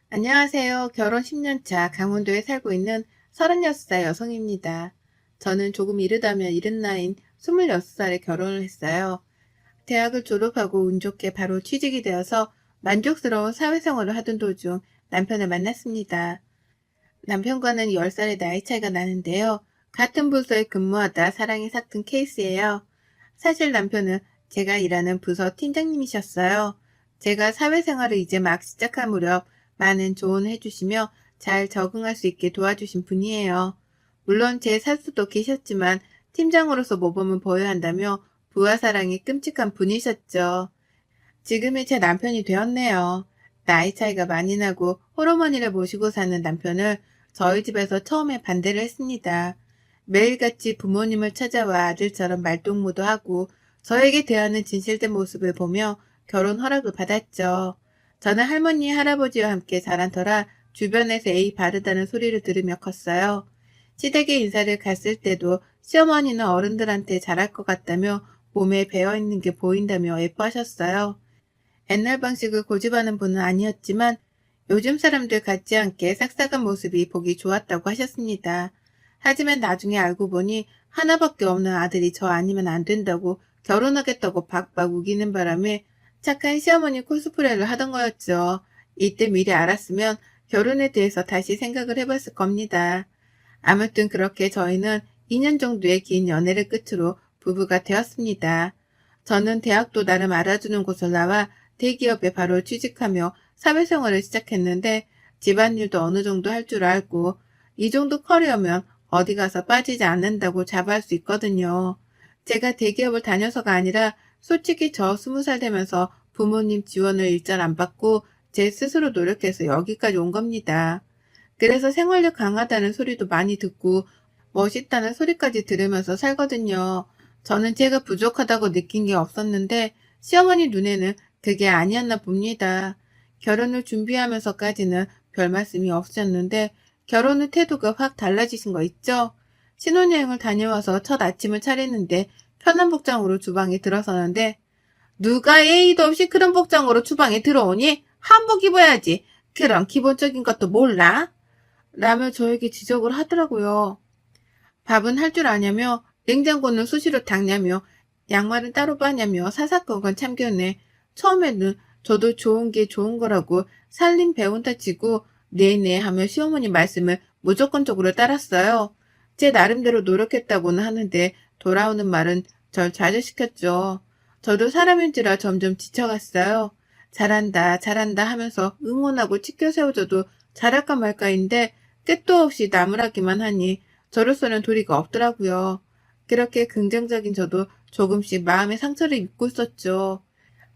안녕하세요. 결혼 10년 차 강원도에 살고 있는 36살 여성입니다. 저는 조금 이르다면 이른 나이인 26살에 결혼을 했어요. 대학을 졸업하고 운 좋게 바로 취직이 되어서 만족스러운 사회생활을 하던 도중 남편을 만났습니다. 남편과는 10살의 나이 차이가 나는데요. 같은 부서에 근무하다 사랑이 삭튼 케이스예요. 사실 남편은 제가 일하는 부서 팀장님이셨어요. 제가 사회생활을 이제 막 시작할 무렵 많은 조언을 해주시며 잘 적응할 수 있게 도와주신 분이에요. 물론 제 사수도 계셨지만 팀장으로서 모범을 보여야 한다며 부하 사랑이 끔찍한 분이셨죠. 지금의 제 남편이 되었네요. 나이 차이가 많이 나고 홀어머니를 모시고 사는 남편을 저희 집에서 처음에 반대를 했습니다. 매일같이 부모님을 찾아와 아들처럼 말동무도 하고 저에게 대하는 진실된 모습을 보며 결혼 허락을 받았죠. 저는 할머니, 할아버지와 함께 자란 터라 주변에서 예의 바르다는 소리를 들으며 컸어요. 시댁에 인사를 갔을 때도 시어머니는 어른들한테 잘할 것 같다며 몸에 배어있는 게 보인다며 예뻐하셨어요. 옛날 방식을 고집하는 분은 아니었지만 요즘 사람들 같지 않게 싹싹한 모습이 보기 좋았다고 하셨습니다. 하지만 나중에 알고 보니 하나밖에 없는 아들이 저 아니면 안 된다고 결혼하겠다고 박박 우기는 바람에 착한 시어머니 코스프레를 하던 거였죠. 이때 미리 알았으면 결혼에 대해서 다시 생각을 해봤을 겁니다. 아무튼 그렇게 저희는 2년 정도의 긴 연애를 끝으로 부부가 되었습니다. 저는 대학도 나름 알아주는 곳을 나와 대기업에 바로 취직하며 사회생활을 시작했는데 집안일도 어느 정도 할 줄 알고 이 정도 커리어면 어디 가서 빠지지 않는다고 자부할 수 있거든요. 제가 대기업을 다녀서가 아니라 솔직히 저 20살 되면서 부모님 지원을 일절 안 받고 제 스스로 노력해서 여기까지 온 겁니다. 그래서 생활력 강하다는 소리도 많이 듣고 멋있다는 소리까지 들으면서 살거든요. 저는 제가 부족하다고 느낀 게 없었는데 시어머니 눈에는 그게 아니었나 봅니다. 결혼을 준비하면서까지는 별 말씀이 없으셨는데 결혼 후 태도가 확 달라지신 거 있죠? 신혼여행을 다녀와서 첫 아침을 차리는데 편한 복장으로 주방에 들어서는데 누가 예의도 없이 그런 복장으로 주방에 들어오니? 한복 입어야지. 그런 기본적인 것도 몰라? 라며 저에게 지적을 하더라고요. 밥은 할 줄 아냐며 냉장고는 수시로 닦냐며 양말은 따로 빠냐며 사사건건 참견해. 처음에는 저도 좋은 게 좋은 거라고 살림 배운다 치고 네네 하며 시어머니 말씀을 무조건적으로 따랐어요. 제 나름대로 노력했다고는 하는데 돌아오는 말은 절 좌절시켰죠. 저도 사람인지라 점점 지쳐갔어요. 잘한다 잘한다 하면서 응원하고 치켜 세워줘도 잘할까 말까인데 끝도 없이 나무라기만 하니 저로서는 도리가 없더라고요. 그렇게 긍정적인 저도 조금씩 마음의 상처를 입고 있었죠.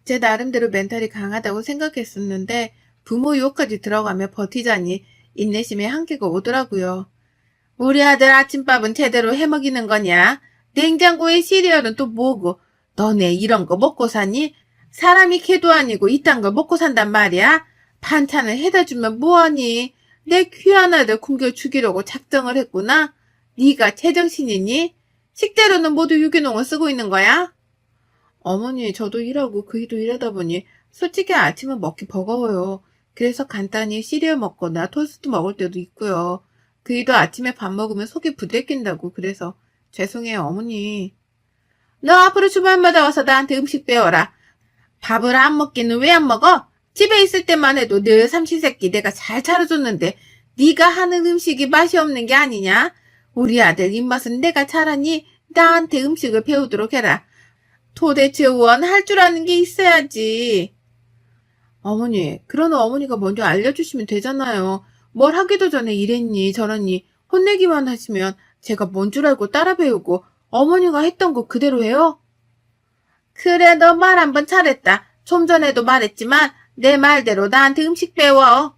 제 나름대로 멘탈이 강하다고 생각했었는데 부모 유혹까지 들어가며 버티자니 인내심의 한계가 오더라고요. 우리 아들 아침밥은 제대로 해먹이는 거냐? 냉장고에 시리얼은 또 뭐고? 너네 이런 거 먹고 사니? 사람이 개도 아니고 이딴 걸 먹고 산단 말이야? 반찬을 해다 주면 뭐하니? 내 귀한 아들 굶겨 죽이려고 작정을 했구나? 네가 제정신이니? 식재료는 모두 유기농을 쓰고 있는 거야? 어머니, 저도 일하고 그이도 일하다 보니 솔직히 아침은 먹기 버거워요. 그래서 간단히 시리얼 먹거나 토스트 먹을 때도 있고요. 그이도 아침에 밥 먹으면 속이 부대낀다고 그래서 죄송해요, 어머니. 너 앞으로 주말마다 와서 나한테 음식 배워라. 밥을 안 먹기는 왜 안 먹어? 집에 있을 때만 해도 늘 삼시세끼 내가 잘 차려줬는데 네가 하는 음식이 맛이 없는 게 아니냐? 우리 아들 입맛은 내가 잘하니 나한테 음식을 배우도록 해라. 도대체 원 할 줄 아는 게 있어야지. 어머니, 그런 어머니가 먼저 알려주시면 되잖아요. 뭘 하기도 전에 이랬니 저랬니 혼내기만 하시면 제가 뭔 줄 알고 따라 배우고 어머니가 했던 거 그대로 해요? 그래, 너 말 한 번 잘했다. 좀 전에도 말했지만 내 말대로 나한테 음식 배워.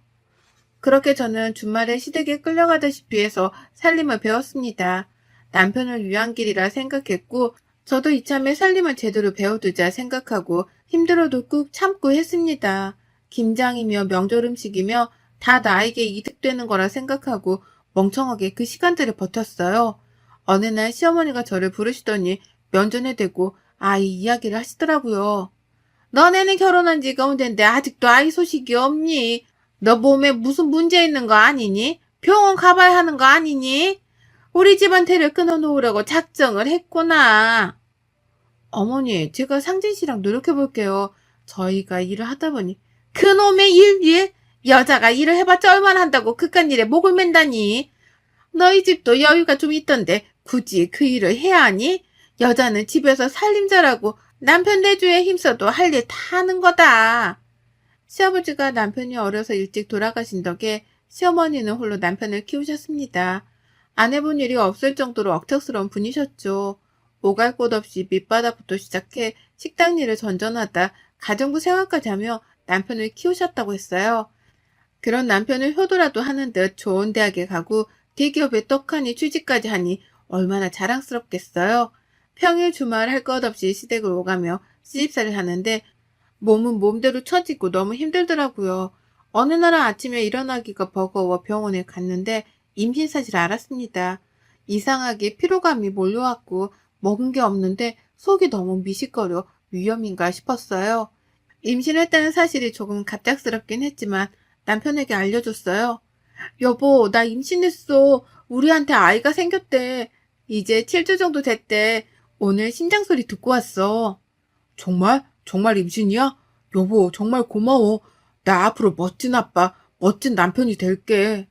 그렇게 저는 주말에 시댁에 끌려가다시피 해서 살림을 배웠습니다. 남편을 위한 길이라 생각했고 저도 이참에 살림을 제대로 배워두자 생각하고 힘들어도 꾹 참고 했습니다. 김장이며 명절 음식이며 다 나에게 이득되는 거라 생각하고 멍청하게 그 시간들을 버텼어요. 어느 날 시어머니가 저를 부르시더니 면전에 대고 아이 이야기를 하시더라고요. 너네는 결혼한 지가 언젠데 아직도 아이 소식이 없니? 너 몸에 무슨 문제 있는 거 아니니? 병원 가봐야 하는 거 아니니? 우리 집안테를 끊어놓으려고 작정을 했구나. 어머니, 제가 상진 씨랑 노력해볼게요. 저희가 일을 하다 보니. 그놈의 일? 여자가 일을 해봤자 얼마나 한다고 그깟 일에 목을 맨다니. 너희 집도 여유가 좀 있던데 굳이 그 일을 해야 하니? 여자는 집에서 살림자라고 남편 내조에 힘써도 할 일 다 하는 거다. 시아버지가 남편이 어려서 일찍 돌아가신 덕에 시어머니는 홀로 남편을 키우셨습니다. 안 해본 일이 없을 정도로 억척스러운 분이셨죠. 오갈 곳 없이 밑바닥부터 시작해 식당 일을 전전하다 가정부 생활까지 하며 남편을 키우셨다고 했어요. 그런 남편을 효도라도 하는 듯 좋은 대학에 가고 대기업에 떡하니 취직까지 하니 얼마나 자랑스럽겠어요. 평일 주말 할 것 없이 시댁을 오가며 시집살이를 하는데 몸은 몸대로 처지고 너무 힘들더라고요. 어느 날 아침에 일어나기가 버거워 병원에 갔는데 임신 사실을 알았습니다. 이상하게 피로감이 몰려왔고 먹은 게 없는데 속이 너무 미식거려 위험인가 싶었어요. 임신했다는 사실이 조금 갑작스럽긴 했지만 남편에게 알려줬어요. 여보, 나 임신했어. 우리한테 아이가 생겼대. 이제 7주 정도 됐대. 오늘 심장 소리 듣고 왔어. 정말? 정말 임신이야? 여보, 정말 고마워. 나 앞으로 멋진 아빠, 멋진 남편이 될게.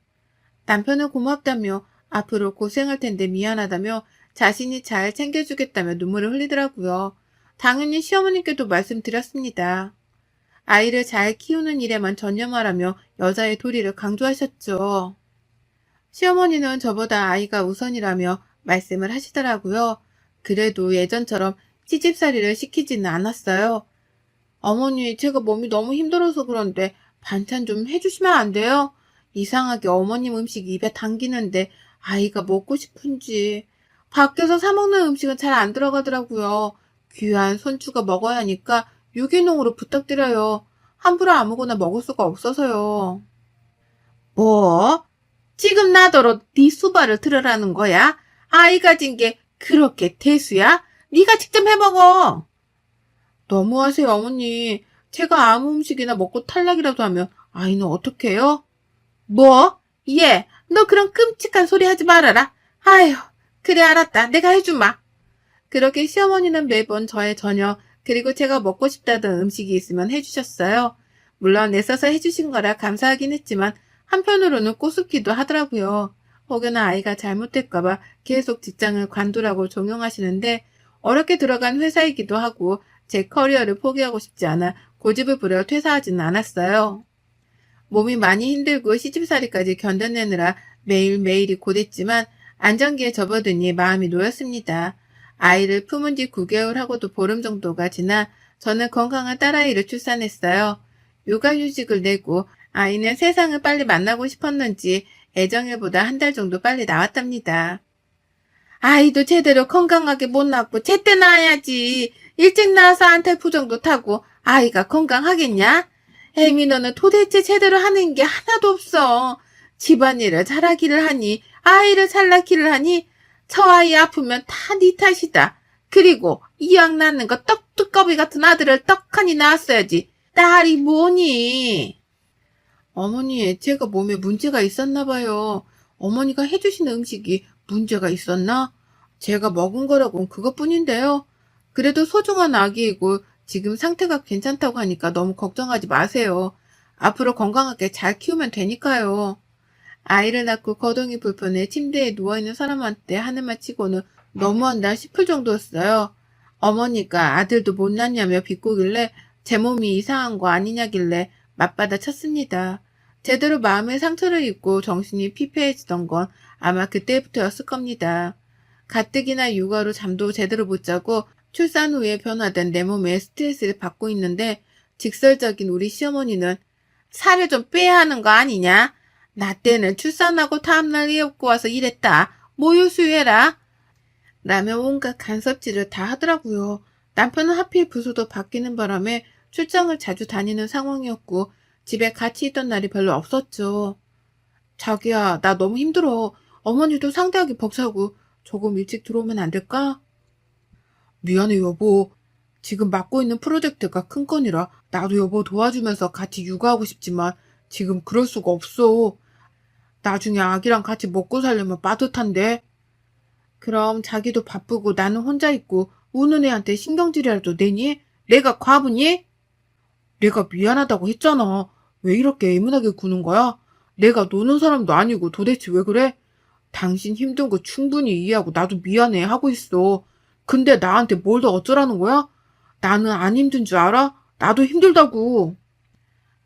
남편은 고맙다며 앞으로 고생할 텐데 미안하다며 자신이 잘 챙겨주겠다며 눈물을 흘리더라고요. 당연히 시어머님께도 말씀드렸습니다. 아이를 잘 키우는 일에만 전념하라며 여자의 도리를 강조하셨죠. 시어머니는 저보다 아이가 우선이라며 말씀을 하시더라고요. 그래도 예전처럼 시집살이를 시키지는 않았어요. 어머니, 제가 몸이 너무 힘들어서 그런데 반찬 좀 해주시면 안 돼요? 이상하게 어머님 음식 입에 당기는데 아이가 먹고 싶은지. 밖에서 사 먹는 음식은 잘 안 들어가더라고요. 귀한 손주가 먹어야 하니까 유기농으로 부탁드려요. 함부로 아무거나 먹을 수가 없어서요. 뭐? 지금 나더러 네 수발을 들으라는 거야? 아이 가진 게 그렇게 대수야? 네가 직접 해먹어. 너무하세요, 어머니. 제가 아무 음식이나 먹고 탈락이라도 하면 아이는 어떡해요? 뭐? 얘, 너 그런 끔찍한 소리 하지 말아라. 아휴, 그래 알았다. 내가 해주마. 그렇게 시어머니는 매번 저의 저녁, 그리고 제가 먹고 싶다던 음식이 있으면 해주셨어요. 물론 애써서 해주신 거라 감사하긴 했지만 한편으로는 꼬숩기도 하더라고요. 혹여나 아이가 잘못될까봐 계속 직장을 관두라고 종용하시는데 어렵게 들어간 회사이기도 하고 제 커리어를 포기하고 싶지 않아 고집을 부려 퇴사하지는 않았어요. 몸이 많이 힘들고 시집살이까지 견뎌내느라 매일매일이 고됐지만 안정기에 접어드니 마음이 놓였습니다. 아이를 품은 지 9개월 하고도 보름 정도가 지나 저는 건강한 딸아이를 출산했어요. 육아휴직을 내고 아이는 세상을 빨리 만나고 싶었는지 애정일보다 한 달 정도 빨리 나왔답니다. 아이도 제대로 건강하게 못 낳고 제때 낳아야지. 일찍 낳아서 안탈 정도 타고 아이가 건강하겠냐? 애미 너는 도대체 제대로 하는 게 하나도 없어. 집안일을 잘하기를 하니 아이를 잘 낳기를 하니 저 아이 아프면 다 네 탓이다. 그리고 이왕 낳는 거 떡두꺼비 같은 아들을 떡하니 낳았어야지. 딸이 뭐니? 어머니, 제가 몸에 문제가 있었나 봐요. 어머니가 해주시는 음식이 문제가 있었나? 제가 먹은 거라곤 그것뿐인데요. 그래도 소중한 아기이고 지금 상태가 괜찮다고 하니까 너무 걱정하지 마세요. 앞으로 건강하게 잘 키우면 되니까요. 아이를 낳고 거동이 불편해 침대에 누워있는 사람한테 하는 말 치고는 너무한다 싶을 정도였어요. 어머니가 아들도 못 낳냐며 비꼬길래 제 몸이 이상한 거 아니냐길래 맞받아 쳤습니다. 제대로 마음의 상처를 입고 정신이 피폐해지던 건 아마 그때부터였을 겁니다. 가뜩이나 육아로 잠도 제대로 못 자고 출산 후에 변화된 내 몸에 스트레스를 받고 있는데 직설적인 우리 시어머니는 살을 좀 빼야 하는 거 아니냐? 나 때는 출산하고 다음날 애 업고 와서 일했다. 모유 수유해라. 라며 온갖 간섭질을 다 하더라고요. 남편은 하필 부서도 바뀌는 바람에 출장을 자주 다니는 상황이었고 집에 같이 있던 날이 별로 없었죠. 자기야, 나 너무 힘들어. 어머니도 상대하기 벅차고 조금 일찍 들어오면 안 될까? 미안해, 여보. 지금 맡고 있는 프로젝트가 큰 건이라 나도 여보 도와주면서 같이 육아하고 싶지만 지금 그럴 수가 없어. 나중에 아기랑 같이 먹고 살려면 빠듯한데. 그럼 자기도 바쁘고 나는 혼자 있고 우는 애한테 신경질이라도 내니? 내가 과부니? 내가 미안하다고 했잖아. 왜 이렇게 애문하게 구는 거야? 내가 노는 사람도 아니고 도대체 왜 그래? 당신 힘든 거 충분히 이해하고 나도 미안해 하고 있어. 근데 나한테 뭘 더 어쩌라는 거야? 나는 안 힘든 줄 알아? 나도 힘들다고.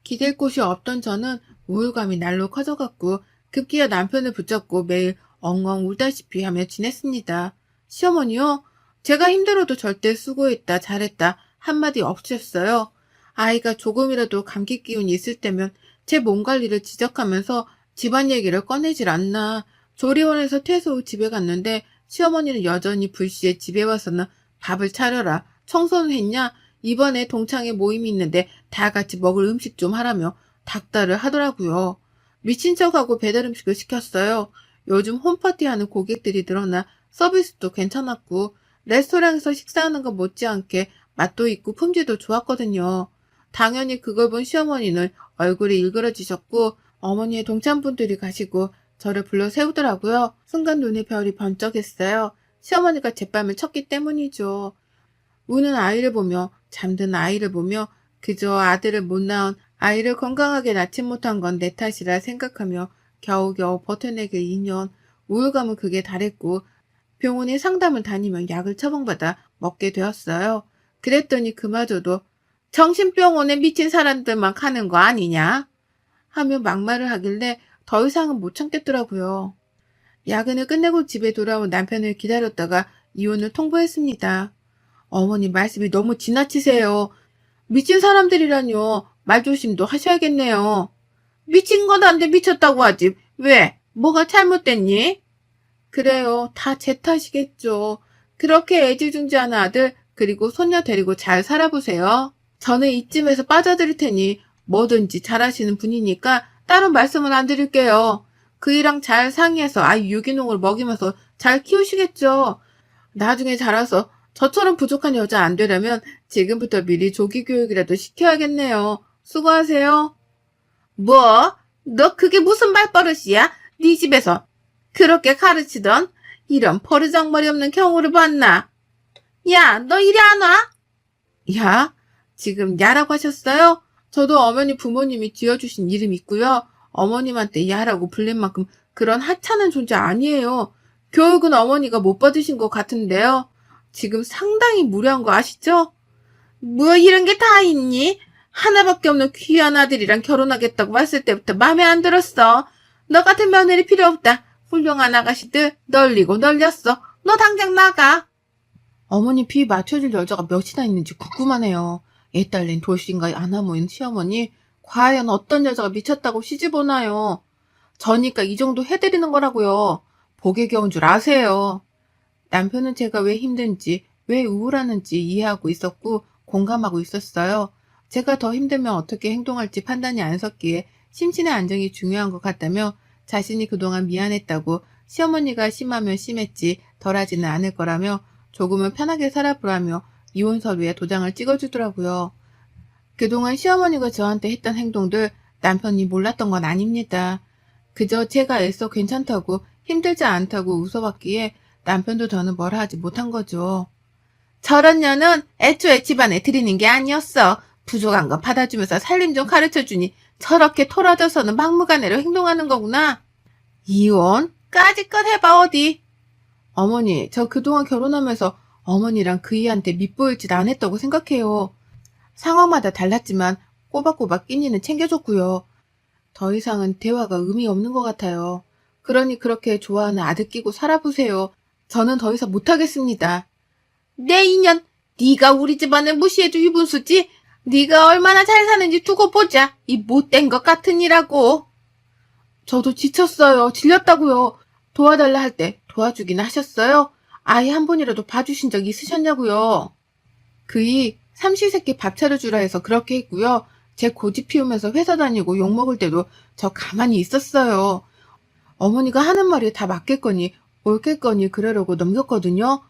기댈 곳이 없던 저는 우울감이 날로 커져갔고 급기야 남편을 붙잡고 매일 엉엉 울다시피 하며 지냈습니다. 시어머니요? 제가 힘들어도 절대 수고했다, 잘했다 한마디 없으셨어요. 아이가 조금이라도 감기 기운이 있을 때면 제 몸 관리를 지적하면서 집안 얘기를 꺼내질 않나. 조리원에서 퇴소 후 집에 갔는데 시어머니는 여전히 불시에 집에 와서는 밥을 차려라. 청소는 했냐? 이번에 동창회 모임이 있는데 다 같이 먹을 음식 좀 하라며 닥달을 하더라고요. 미친 척하고 배달 음식을 시켰어요. 요즘 홈파티하는 고객들이 늘어나 서비스도 괜찮았고 레스토랑에서 식사하는 것 못지않게 맛도 있고 품질도 좋았거든요. 당연히 그걸 본 시어머니는 얼굴이 일그러지셨고 어머니의 동창분들이 가시고 저를 불러 세우더라고요. 순간 눈에 별이 번쩍했어요. 시어머니가 제 뺨을 쳤기 때문이죠. 우는 아이를 보며 잠든 아이를 보며 그저 아들을 못 낳은 아이를 건강하게 낳지 못한 건 내 탓이라 생각하며 겨우겨우 버텨내길 2년. 우울감은 극에 달했고 병원에 상담을 다니며 약을 처방받아 먹게 되었어요. 그랬더니 그마저도 정신병원에 미친 사람들만 가는 거 아니냐? 하며 막말을 하길래 더 이상은 못 참겠더라고요. 야근을 끝내고 집에 돌아온 남편을 기다렸다가 이혼을 통보했습니다. 어머니 말씀이 너무 지나치세요. 미친 사람들이라뇨. 말조심도 하셔야겠네요. 미친 건 안 돼 미쳤다고 하지. 왜? 뭐가 잘못됐니? 그래요. 다 제 탓이겠죠. 그렇게 애지중지하는 아들 그리고 손녀 데리고 잘 살아보세요. 저는 이쯤에서 빠져드릴 테니 뭐든지 잘하시는 분이니까 따로 말씀은 안 드릴게요. 그이랑 잘 상의해서 아이 유기농을 먹이면서 잘 키우시겠죠. 나중에 자라서 저처럼 부족한 여자 안 되려면 지금부터 미리 조기 교육이라도 시켜야겠네요. 수고하세요. 뭐? 너 그게 무슨 말버릇이야? 네 집에서 그렇게 가르치던 이런 버르장머리 없는 경우를 봤나? 야, 너 이리 안 와? 야, 지금 야라고 하셨어요? 저도 어머니 부모님이 지어주신 이름 있고요. 어머님한테 야라고 불릴 만큼 그런 하찮은 존재 아니에요. 교육은 어머니가 못 받으신 것 같은데요. 지금 상당히 무례한 거 아시죠? 뭐 이런 게 다 있니? 하나밖에 없는 귀한 아들이랑 결혼하겠다고 왔을 때부터 마음에 안 들었어. 너 같은 며느리 필요 없다. 훌륭한 아가씨들 널리고 널렸어. 너 당장 나가. 어머니 비위 맞춰줄 여자가 몇이나 있는지 궁금하네요. 애딸린 돌싱과 아나모인 시어머니, 과연 어떤 여자가 미쳤다고 시집오나요? 저니까 이 정도 해드리는 거라고요. 복에 겨운 줄 아세요. 남편은 제가 왜 힘든지, 왜 우울하는지 이해하고 있었고 공감하고 있었어요. 제가 더 힘들면 어떻게 행동할지 판단이 안 섰기에 심신의 안정이 중요한 것 같다며 자신이 그동안 미안했다고 시어머니가 심하면 심했지 덜하지는 않을 거라며 조금은 편하게 살아보라며 이혼 서류에 도장을 찍어주더라고요. 그동안 시어머니가 저한테 했던 행동들 남편이 몰랐던 건 아닙니다. 그저 제가 애써 괜찮다고 힘들지 않다고 웃어봤기에 남편도 저는 뭐라 하지 못한 거죠. 저런 년은 애초에 집안에 들이는 게 아니었어. 부족한 거 받아주면서 살림 좀 가르쳐주니 저렇게 토라져서는 막무가내로 행동하는 거구나. 이혼? 까짓것 해봐 어디. 어머니, 저 그동안 결혼하면서 어머니랑 그이한테 밉보일 짓 안 했다고 생각해요. 상황마다 달랐지만 꼬박꼬박 끼니는 챙겨줬고요. 더 이상은 대화가 의미 없는 것 같아요. 그러니 그렇게 좋아하는 아들 끼고 살아보세요. 저는 더 이상 못하겠습니다. 내 인연, 네가 우리 집안을 무시해도 유분수지? 네가 얼마나 잘 사는지 두고 보자. 이 못된 것 같은 이라고. 저도 지쳤어요. 질렸다고요. 도와달라 할 때 도와주긴 하셨어요? 아이 한 번이라도 봐주신 적 있으셨냐고요. 그이 삼시세끼 밥 차려주라 해서 그렇게 했고요. 제 고집 피우면서 회사 다니고 욕먹을 때도 저 가만히 있었어요. 어머니가 하는 말이 다 맞겠거니 옳겠거니 그러려고 넘겼거든요.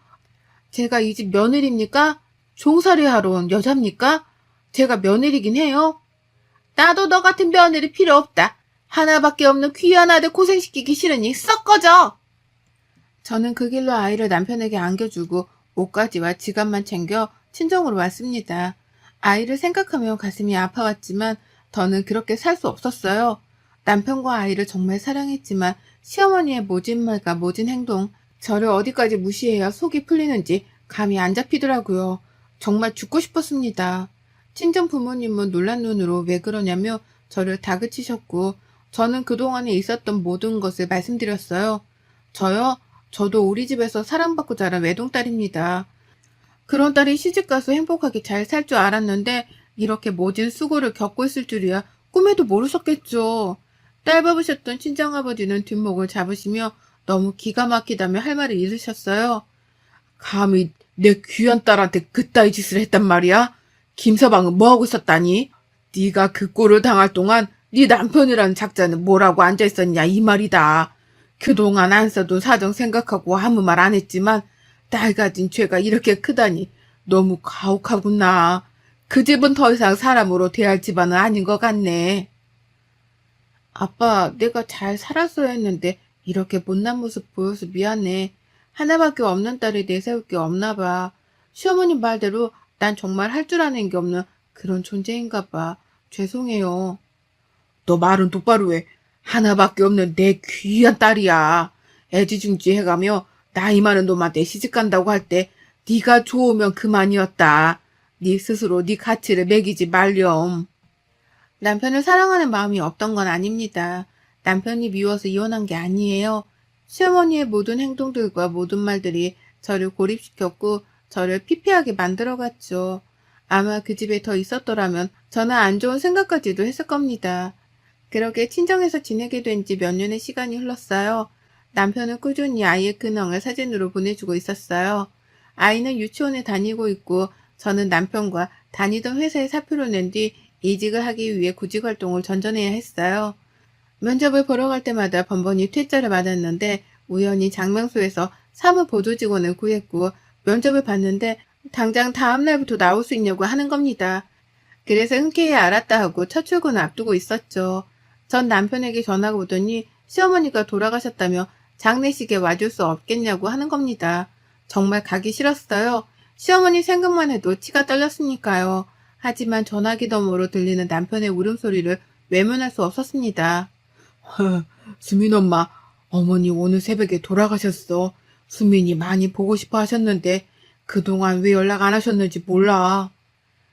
제가 이 집 며느리입니까? 종살이 하러 온 여자입니까? 제가 며느리긴 해요. 나도 너 같은 며느리 필요 없다. 하나밖에 없는 귀한 아들 고생시키기 싫으니 썩 꺼져. 저는 그 길로 아이를 남편에게 안겨주고 옷가지와 지갑만 챙겨 친정으로 왔습니다. 아이를 생각하며 가슴이 아파왔지만 더는 그렇게 살 수 없었어요. 남편과 아이를 정말 사랑했지만 시어머니의 모진 말과 모진 행동, 저를 어디까지 무시해야 속이 풀리는지 감이 안 잡히더라고요. 정말 죽고 싶었습니다. 친정 부모님은 놀란 눈으로 왜 그러냐며 저를 다그치셨고 저는 그동안에 있었던 모든 것을 말씀드렸어요. 저요? 저도 우리 집에서 사랑받고 자란 외동딸입니다. 그런 딸이 시집가서 행복하게 잘 살 줄 알았는데 이렇게 모진 수고를 겪고 있을 줄이야 꿈에도 모르셨겠죠. 딸 bab으셨던 친정아버지는 뒷목을 잡으시며 너무 기가 막히다며 할 말을 잃으셨어요. 감히 내 귀한 딸한테 그따위 짓을 했단 말이야? 김서방은 뭐하고 있었다니? 네가 그 꼴을 당할 동안 네 남편이라는 작자는 뭐라고 앉아있었냐 이 말이다. 그동안 안 써둔 사정 생각하고 아무 말 안 했지만 딸 가진 죄가 이렇게 크다니 너무 가혹하구나. 그 집은 더 이상 사람으로 대할 집안은 아닌 것 같네. 아빠, 내가 잘 살았어야 했는데 이렇게 못난 모습 보여서 미안해. 하나밖에 없는 딸이 내세울 게 없나 봐. 시어머님 말대로 난 정말 할 줄 아는 게 없는 그런 존재인가 봐. 죄송해요. 너 말은 똑바로 해. 하나밖에 없는 내 귀한 딸이야. 애지중지 해가며 나이 많은 놈한테 시집간다고 할 때 네가 좋으면 그만이었다. 네 스스로 네 가치를 매기지 말렴. 남편을 사랑하는 마음이 없던 건 아닙니다. 남편이 미워서 이혼한 게 아니에요. 시어머니의 모든 행동들과 모든 말들이 저를 고립시켰고 저를 피폐하게 만들어갔죠. 아마 그 집에 더 있었더라면 저는 안 좋은 생각까지도 했을 겁니다. 그렇게 친정에서 지내게 된 지 몇 년의 시간이 흘렀어요. 남편은 꾸준히 아이의 근황을 사진으로 보내주고 있었어요. 아이는 유치원에 다니고 있고 저는 남편과 다니던 회사에 사표를 낸 뒤 이직을 하기 위해 구직 활동을 전전해야 했어요. 면접을 보러 갈 때마다 번번이 퇴짜를 맞았는데 우연히 장명소에서 사무보조직원을 구했고 면접을 봤는데 당장 다음 날부터 나올 수 있냐고 하는 겁니다. 그래서 흔쾌히 알았다 하고 첫 출근을 앞두고 있었죠. 전 남편에게 전화가 오더니 시어머니가 돌아가셨다며 장례식에 와줄 수 없겠냐고 하는 겁니다. 정말 가기 싫었어요. 시어머니 생각만 해도 치가 떨렸으니까요. 하지만 전화기 너머로 들리는 남편의 울음소리를 외면할 수 없었습니다. 수민 엄마, 어머니 오늘 새벽에 돌아가셨어. 수민이 많이 보고 싶어 하셨는데 그동안 왜 연락 안 하셨는지 몰라.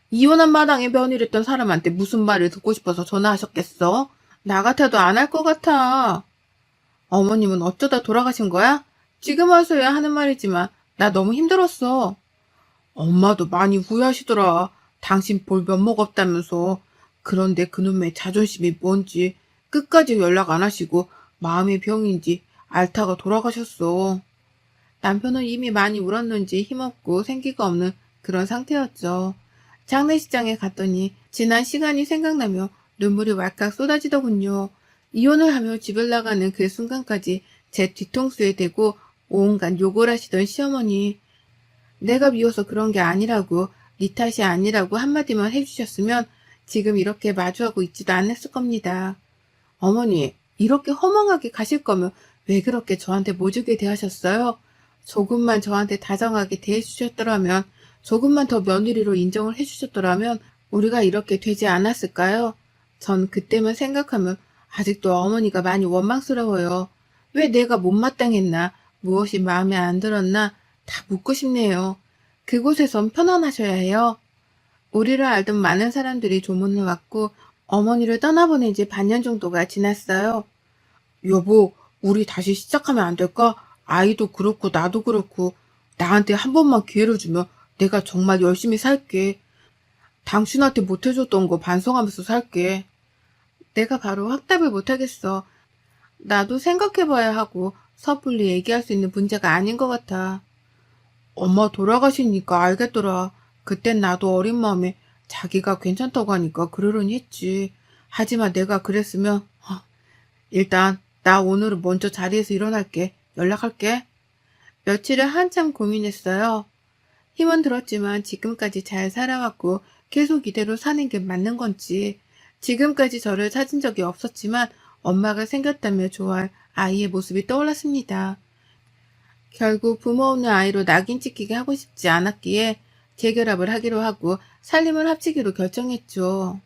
이혼한 마당에 며느리랬던 사람한테 무슨 말을 듣고 싶어서 전화하셨겠어? 나 같아도 안 할 것 같아. 어머님은 어쩌다 돌아가신 거야? 지금 와서야 하는 말이지만 나 너무 힘들었어. 엄마도 많이 후회하시더라. 당신 볼 면목 없다면서. 그런데 그놈의 자존심이 뭔지 끝까지 연락 안 하시고 마음의 병인지 앓다가 돌아가셨어. 남편은 이미 많이 울었는지 힘없고 생기가 없는 그런 상태였죠. 장례식장에 갔더니 지난 시간이 생각나며 눈물이 왈칵 쏟아지더군요. 이혼을 하며 집을 나가는 그 순간까지 제 뒤통수에 대고 온갖 욕을 하시던 시어머니. 내가 미워서 그런 게 아니라고, 네 탓이 아니라고 한마디만 해주셨으면 지금 이렇게 마주하고 있지도 않았을 겁니다. 어머니, 이렇게 허망하게 가실 거면 왜 그렇게 저한테 모질게 대하셨어요? 조금만 저한테 다정하게 대해주셨더라면, 조금만 더 며느리로 인정을 해주셨더라면 우리가 이렇게 되지 않았을까요? 전 그때만 생각하면 아직도 어머니가 많이 원망스러워요. 왜 내가 못마땅했나, 무엇이 마음에 안 들었나 다 묻고 싶네요. 그곳에선 편안하셔야 해요. 우리를 알던 많은 사람들이 조문을 왔고 어머니를 떠나보낸 지 반년 정도가 지났어요. 여보, 우리 다시 시작하면 안 될까? 아이도 그렇고 나도 그렇고 나한테 한 번만 기회를 주면 내가 정말 열심히 살게. 당신한테 못해줬던 거 반성하면서 살게. 내가 바로 확답을 못하겠어. 나도 생각해봐야 하고 섣불리 얘기할 수 있는 문제가 아닌 것 같아. 엄마 돌아가시니까 알겠더라. 그땐 나도 어린 마음에 자기가 괜찮다고 하니까 그러려니 했지. 하지만 내가 그랬으면 일단 나 오늘은 먼저 자리에서 일어날게. 연락할게. 며칠을 한참 고민했어요. 힘은 들었지만 지금까지 잘 살아왔고 계속 이대로 사는 게 맞는 건지 지금까지 저를 찾은 적이 없었지만 엄마가 생겼다며 좋아할 아이의 모습이 떠올랐습니다. 결국 부모 없는 아이로 낙인 찍히게 하고 싶지 않았기에 재결합을 하기로 하고 살림을 합치기로 결정했죠.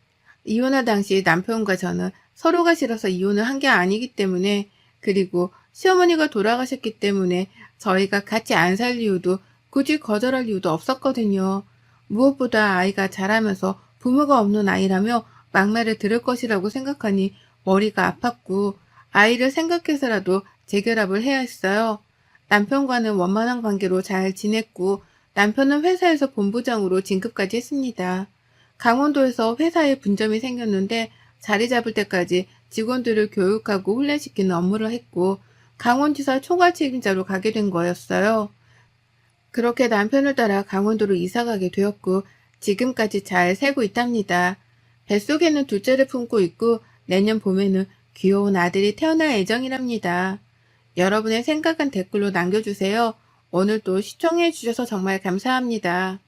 이혼할 당시 남편과 저는 서로가 싫어서 이혼을 한 게 아니기 때문에, 그리고 시어머니가 돌아가셨기 때문에 저희가 같이 안 살 이유도, 굳이 거절할 이유도 없었거든요. 무엇보다 아이가 자라면서 부모가 없는 아이라며 막말을 들을 것이라고 생각하니 머리가 아팠고, 아이를 생각해서라도 재결합을 해야 했어요. 남편과는 원만한 관계로 잘 지냈고, 남편은 회사에서 본부장으로 진급까지 했습니다. 강원도에서 회사에 분점이 생겼는데 자리 잡을 때까지 직원들을 교육하고 훈련시키는 업무를 했고, 강원지사 총괄 책임자로 가게 된 거였어요. 그렇게 남편을 따라 강원도로 이사 가게 되었고, 지금까지 잘 살고 있답니다. 뱃속에는 둘째를 품고 있고, 내년 봄에는 귀여운 아들이 태어날 예정이랍니다. 여러분의 생각은 댓글로 남겨주세요. 오늘도 시청해 주셔서 정말 감사합니다.